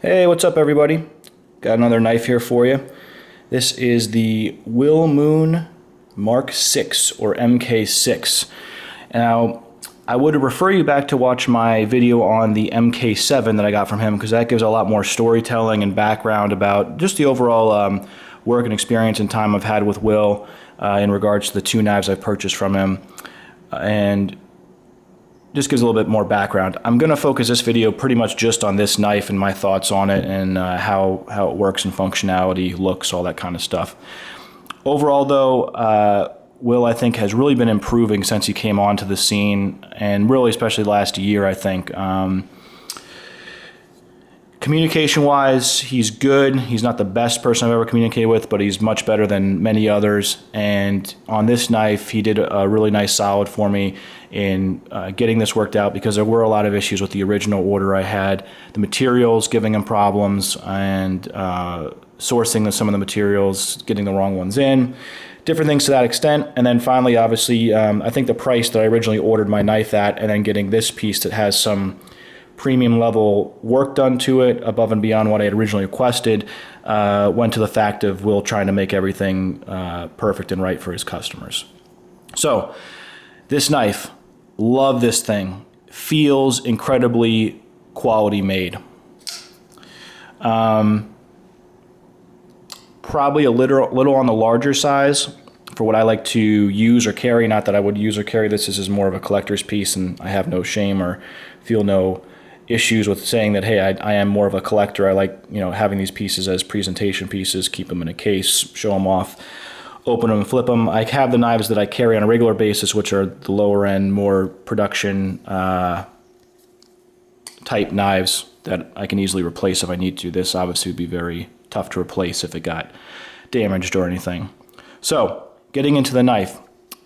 Hey, what's up everybody? Got another knife here for you. This is the Will Moon Mark 6 or MK6. Now, I would refer you back to watch my video on the MK7 that I got from him because that gives a lot more storytelling and background about just the overall work and experience and time I've had with Will in regards to the two knives I've purchased from him. And just gives a little bit more background. I'm going to focus this video pretty much just on this knife and my thoughts on it and how it works and functionality, looks, all that kind of stuff. Overall though, Will I think has really been improving since he came onto the scene, and really especially last year I think. Communication wise, he's good. He's not the best person I've ever communicated with, but he's much better than many others. And on this knife, he did a really nice solid for me in getting this worked out, because there were a lot of issues with the original order I had. The materials giving him problems, and sourcing some of the materials, getting the wrong ones in. Different things to that extent. And then finally, obviously, I think the price that I originally ordered my knife at, and then getting this piece that has some premium level work done to it above and beyond what I had originally requested, went to the fact of Will trying to make everything perfect and right for his customers. So this knife, love this thing, feels incredibly quality made. Probably a little on the larger size for what I like to use or carry. Not that I would use or carry this. This is more of a collector's piece, and I have no shame or feel no issues with saying that, hey, I am more of a collector. I like, having these pieces as presentation pieces, keep them in a case, show them off, open them and flip them. I have the knives that I carry on a regular basis, which are the lower end, more production type knives that I can easily replace if I need to. This obviously would be very tough to replace if it got damaged or anything. So getting into the knife,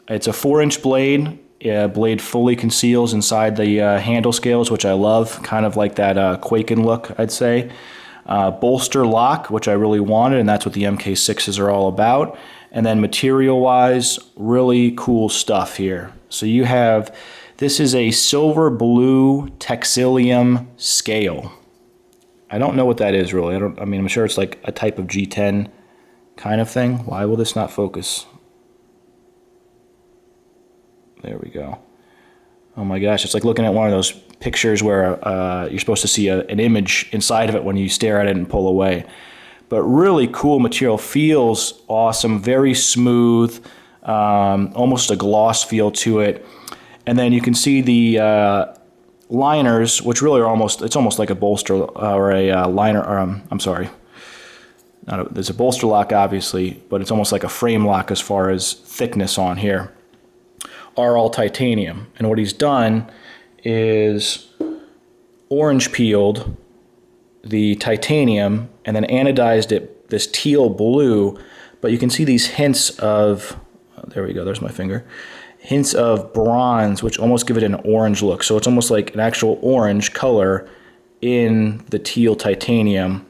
it's a 4-inch blade. Blade fully conceals inside the handle scales, which I love, kind of like that Quaken look, I'd say. Bolster lock, which I really wanted, and that's what the MK6s are all about. And then material-wise, really cool stuff here. So you have, this is a silver blue Textilium scale. I don't know what that is really. I'm sure it's like a type of G10 kind of thing. Why will this not focus? There we go. Oh my gosh, it's like looking at one of those pictures where you're supposed to see an image inside of it when you stare at it and pull away. But really cool material, feels awesome, very smooth, almost a gloss feel to it. And then you can see the liners, which really are it's almost like a bolster or a liner, or I'm sorry. There's a bolster lock obviously, but it's almost like a frame lock as far as thickness on here. Are all titanium, and what he's done is orange peeled the titanium and then anodized it this teal blue, but you can see these hints of, there we go, there's my finger, hints of bronze, which almost give it an orange look. So it's almost like an actual orange color in the teal titanium.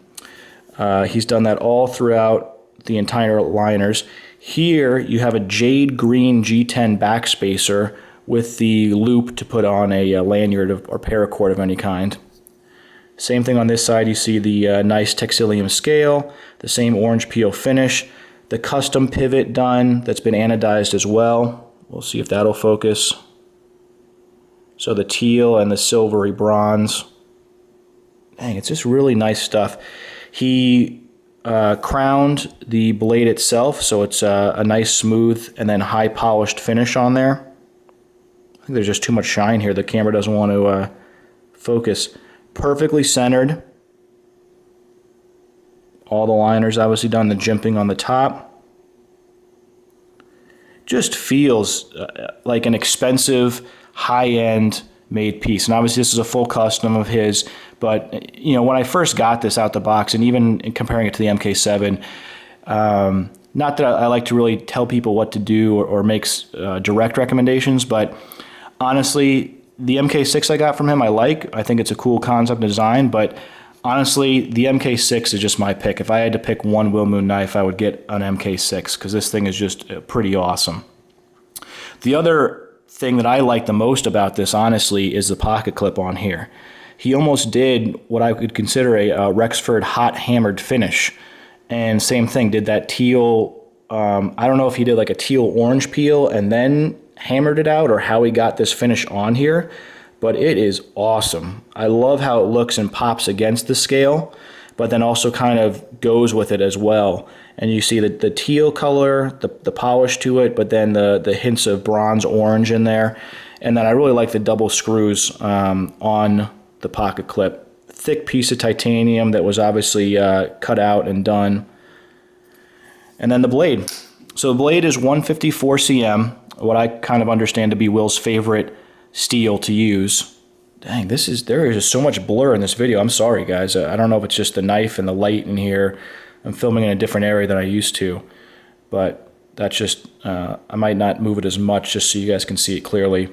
He's done that all throughout the entire liners. Here you have a jade green G10 backspacer with the loop to put on a lanyard or paracord of any kind. Same thing on this side. You see the nice Textilium scale, the same orange peel finish, the custom pivot done that's been anodized as well. We'll see if that'll focus. So the teal and the silvery bronze. Dang, it's just really nice stuff. He crowned the blade itself, so it's a nice smooth and then high polished finish on there. I think there's just too much shine here. The camera doesn't want to focus. Perfectly centered. All the liners obviously done, the jimping on the top. Just feels like an expensive, high-end made piece. And obviously this is a full custom of his, but when I first got this out the box, and even in comparing it to the MK7, not that I like to really tell people what to do or makes direct recommendations, but honestly the MK6 I got from him I think it's a cool concept design, but honestly the MK6 is just my pick. If I had to pick one Will Moon knife, I would get an MK6 because this thing is just pretty awesome. The other thing that I like the most about this, honestly, is the pocket clip on here. he almost did what I could consider a Rexford hot hammered finish. And same thing, did that teal, I don't know if he did like a teal orange peel and then hammered it out, or how he got this finish on here, but it is awesome. I love how it looks and pops against the scale, but then also kind of goes with it as well. And you see the teal color, the polish to it, but then the hints of bronze orange in there. And then I really like the double screws on the pocket clip. Thick piece of titanium that was obviously cut out and done. And then the blade. So the blade is 154 cm, what I kind of understand to be Will's favorite steel to use. Dang, there is just so much blur in this video. I'm sorry, guys. I don't know if it's just the knife and the light in here. I'm filming in a different area than I used to, but that's just, I might not move it as much just so you guys can see it clearly.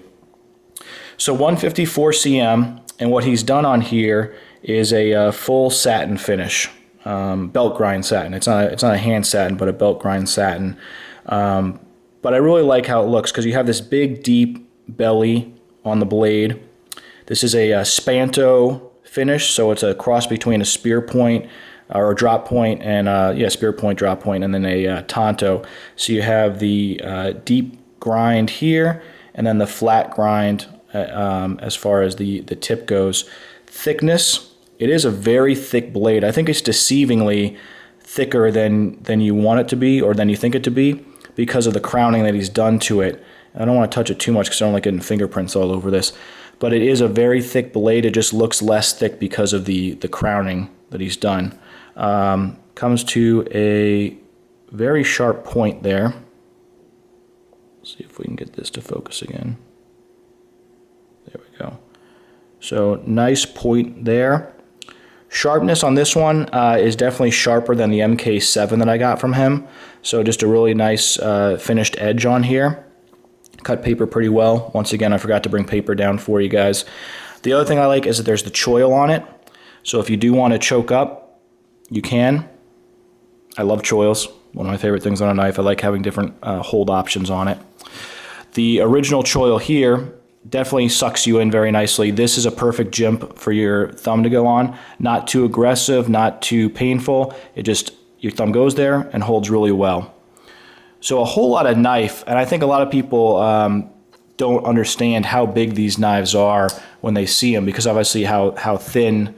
So 154 cm, and what he's done on here is a full satin finish, belt grind satin. It's not a hand satin, but a belt grind satin. But I really like how it looks because you have this big, deep belly on the blade. This is a Spanto finish, so it's a cross between a spear point or a drop point and spear point, drop point, and then a Tonto. So you have the deep grind here, and then the flat grind as far as the tip goes. Thickness, it is a very thick blade. I think it's deceivingly thicker than you want it to be or than you think it to be because of the crowning that he's done to it. I don't want to touch it too much because I don't like getting fingerprints all over this. But it is a very thick blade. It just looks less thick because of the crowning that he's done. Comes to a very sharp point there. Let's see if we can get this to focus again. There we go. So nice point there. Sharpness on this one is definitely sharper than the MK6 that I got from him. So just a really nice finished edge on here. Cut paper pretty well. Once again, I forgot to bring paper down for you guys. The other thing I like is that there's the choil on it. So if you do want to choke up, you can. I love choils. One of my favorite things on a knife. I like having different hold options on it. The original choil here definitely sucks you in very nicely. This is a perfect jimp for your thumb to go on. Not too aggressive, not too painful. It just, your thumb goes there and holds really well. So a whole lot of knife, and I think a lot of people don't understand how big these knives are when they see them, because obviously how thin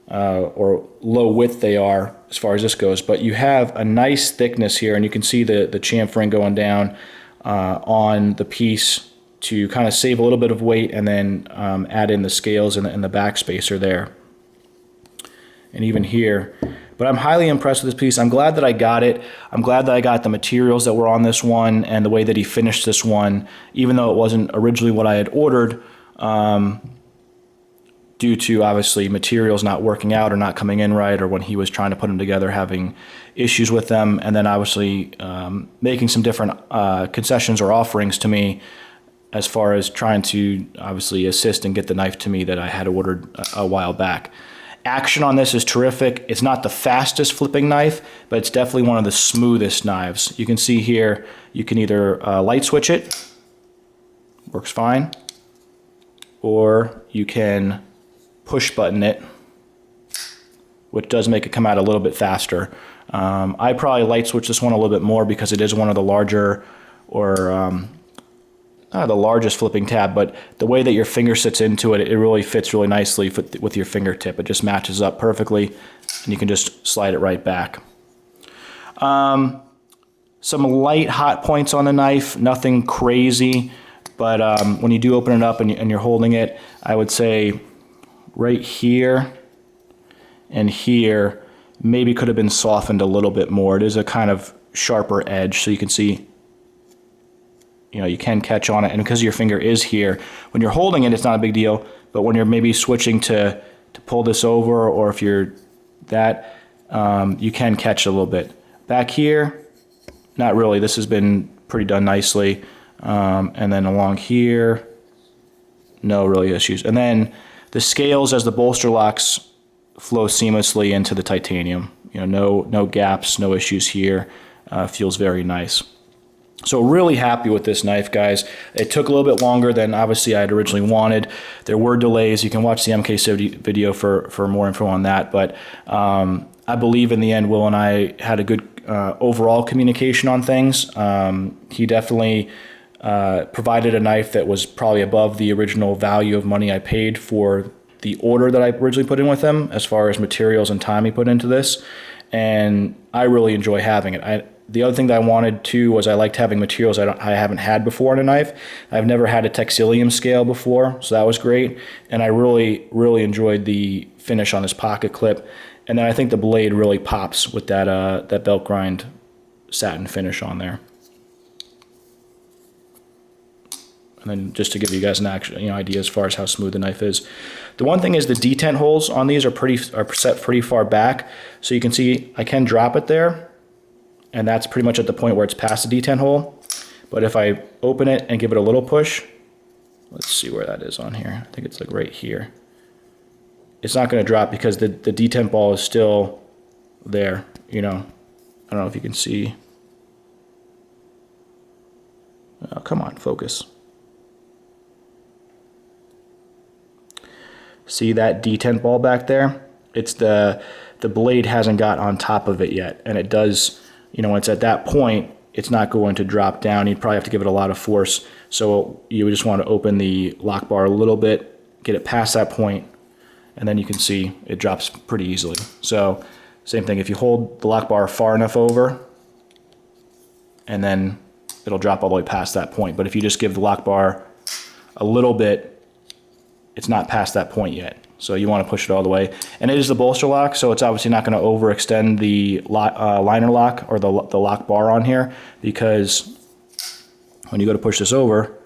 or low width they are as far as this goes. But you have a nice thickness here, and you can see the chamfering going down on the piece to kind of save a little bit of weight, and then add in the scales and the back spacer there. And even here. But I'm highly impressed with this piece. I'm glad that I got it. I'm glad that I got the materials that were on this one and the way that he finished this one, even though it wasn't originally what I had ordered, due to obviously materials not working out or not coming in right, or when he was trying to put them together having issues with them, and then obviously making some different concessions or offerings to me as far as trying to obviously assist and get the knife to me that I had ordered a while back. Action on this is terrific. It's not the fastest flipping knife, but it's definitely one of the smoothest knives. You can see here, you can either light switch it, works fine, or you can push button it, which does make it come out a little bit faster. I probably light switch this one a little bit more because it is one of the larger, or not the largest flipping tab, but the way that your finger sits into it, it really fits really nicely with your fingertip. It just matches up perfectly, and you can just slide it right back. Some light hot points on the knife, nothing crazy, but when you do open it up and you're holding it, I would say right here and here maybe could have been softened a little bit more. It is a kind of sharper edge, so you can see, you know, you can catch on it, and because your finger is here, when you're holding it, it's not a big deal, but when you're maybe switching to pull this over, or if you're that, you can catch a little bit. Back here, not really. This has been pretty done nicely. And then along here, no really issues. And then the scales as the bolster locks flow seamlessly into the titanium. You know, no gaps, no issues here. Feels very nice. So really happy with this knife, guys. It took a little bit longer than obviously I had originally wanted. There were delays. You can watch the MK6 video for more info on that. But I believe in the end, Will and I had a good overall communication on things. He definitely provided a knife that was probably above the original value of money I paid for the order that I originally put in with him, as far as materials and time he put into this. And I really enjoy having it. The other thing that I wanted too was I liked having materials I haven't had before in a knife. I've never had a textilium scale before, so that was great. And I really enjoyed the finish on this pocket clip. And then I think the blade really pops with that belt grind satin finish on there. And then just to give you guys an actual idea as far as how smooth the knife is. The one thing is the detent holes on these are set pretty far back, so you can see I can drop it there. And that's pretty much at the point where it's past the detent hole. But if I open it and give it a little push, let's see where that is on here. I think it's like right here. It's not going to drop because the detent ball is still there, I don't know if you can see. Oh, come on, focus. See that detent ball back there? It's the blade hasn't got on top of it yet, and it does. When it's at that point, it's not going to drop down. You'd probably have to give it a lot of force. So you would just want to open the lock bar a little bit, get it past that point, and then you can see it drops pretty easily. So same thing, if you hold the lock bar far enough over, and then it'll drop all the way past that point. But if you just give the lock bar a little bit, it's not past that point yet. So you want to push it all the way. And it is the bolster lock, so it's obviously not going to overextend the liner lock or the lock bar on here, because when you go to push this over,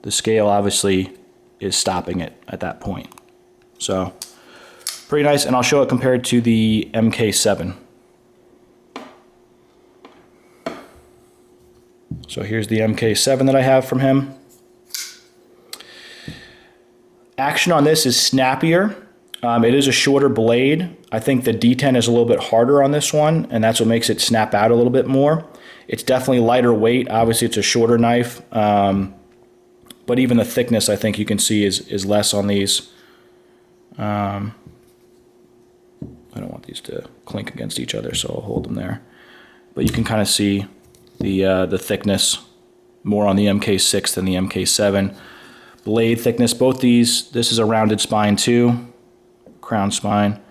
the scale obviously is stopping it at that point. So pretty nice, and I'll show it compared to the MK7. So here's the MK7 that I have from him. Action on this is snappier. It is a shorter blade. I think the detent is a little bit harder on this one, and that's what makes it snap out a little bit more. It's definitely lighter weight. Obviously, it's a shorter knife, but even the thickness, I think you can see, is less on these. I don't want these to clink against each other, so I'll hold them there. But you can kind of see the thickness more on the MK6 than the MK7. Blade thickness, both these, this is a rounded spine too, crown spine.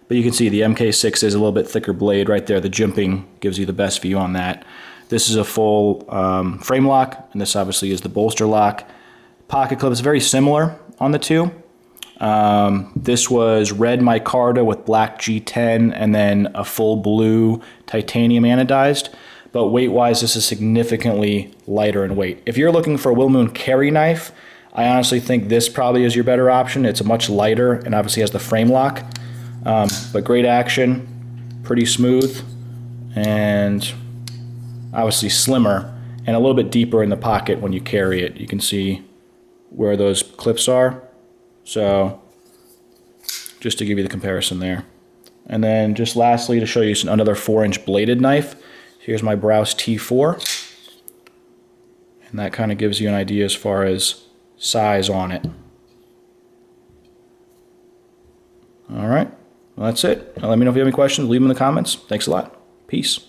But you can see the MK6 is a little bit thicker blade right there. The jimping gives you the best view on that. This is a full frame lock, and this obviously is the bolster lock. Pocket clip is very similar on the two. This was red micarta with black G10 and then a full blue titanium anodized. But weight-wise, this is significantly lighter in weight. If you're looking for a Will Moon carry knife, I honestly think this probably is your better option. It's a much lighter and obviously has the frame lock. But great action, pretty smooth, and obviously slimmer and a little bit deeper in the pocket when you carry it. You can see where those clips are. So just to give you the comparison there. And then just lastly, to show you another 4-inch bladed knife, here's my Browse T4. And that kind of gives you an idea as far as size on it. All right, well, that's it. Now let me know if you have any questions. Leave them in the comments. Thanks a lot. Peace.